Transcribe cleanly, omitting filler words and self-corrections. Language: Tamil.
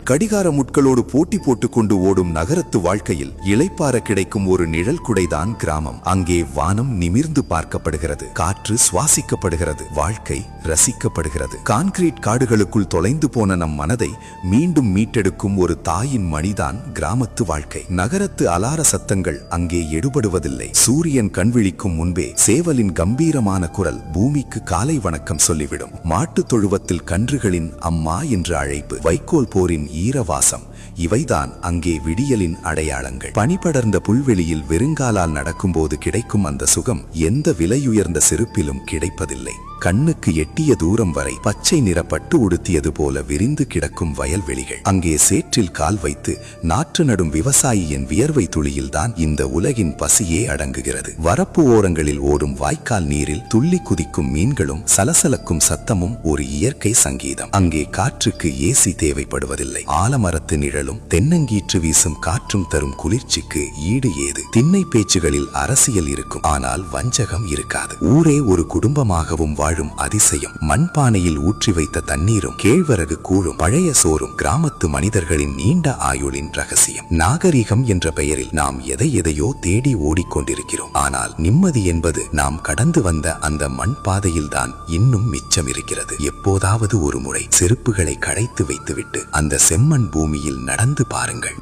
கடிகார முட்களோடு போட்டி போட்டுக் கொண்டு ஓடும் நகரத்து வாழ்க்கையில் இளைப்பாற கிடைக்கும் ஒரு நிழல் குடைதான் கிராமம். அங்கே வானம் நிமிர்ந்து பார்க்கப்படுகிறது, காற்று சுவாசிக்கப்படுகிறது, வாழ்க்கை ரசிக்கப்படுகிறது. கான்கிரீட் காடுகளுக்குள் தொலைந்து போன நம் மனதை மீண்டும் மீட்டெடுக்கும் ஒரு தாயின் மணிதான் கிராமத்து வாழ்க்கை. நகரத்து அலார சத்தங்கள் அங்கே எடுபடுவதில்லை. சூரியன் கண்விழிக்கும் முன்பே சேவலின் கம்பீரமான குரல் பூமிக்கு காலை வணக்கம் சொல்லிவிடும். மாட்டுத் தொழுவத்தில் கன்றுகளின் அம்மா என்று அழைப்பு, வைக்கோல் போரின் ஈரவாசம், இவைதான் அங்கே விடியலின் அடையாளங்கள். பனிபடர்ந்த புல்வெளியில் வெறுங்காலால் நடக்கும்போது கிடைக்கும் அந்த சுகம் எந்த விலையுயர்ந்த செருப்பிலும் கிடைப்பதில்லை. கண்ணுக்கு எட்டிய தூரம் வரை பச்சை நிற பட்டு உடுத்தியது போல விரிந்து கிடக்கும் வயல்வெளிகள். அங்கே சேற்றில் கால் வைத்து நாற்று நடும் விவசாயியின் வியர்வை துளியில்தான் இந்த உலகின் பசியே அடங்குகிறது. வரப்பு ஓரங்களில் ஓடும் வாய்க்கால் நீரில் துள்ளி குதிக்கும் மீன்களும் சலசலக்கும் சத்தமும் ஒரு இயற்கை சங்கீதம். அங்கே காற்றுக்கு ஏசி தேவைப்படுவதில்லை. ஆலமரத்து நிழலும் தென்னங்கீற்று வீசும் காற்றும் தரும் குளிர்ச்சிக்கு ஈடு ஏது. திண்ணை பேச்சுகளில் அரசியல் இருக்கும், ஆனால் வஞ்சகம் இருக்காது. ஊரே ஒரு குடும்பமாகவும் வாழும் அதிசயம். மண்பானையில் ஊற்றி வைத்த தண்ணீரும் கேழ்வரகு கூழும் பழைய சோறும் கிராமத்து மனிதர்களின் நீண்ட ஆயுளின் ரகசியம். நாகரிகம் என்ற பெயரில் நாம் எதையோ தேடி ஓடிக்கொண்டிருக்கிறோம். ஆனால் நிம்மதி என்பது நாம் கடந்து வந்த அந்த மண் பாதையில்தான் இன்னும் மிச்சம் இருக்கிறது. எப்போதாவது ஒரு முறை செருப்புகளை களைத்து வைத்துவிட்டு அந்த செம்மண் பூமியில் நடந்து பாருங்கள்.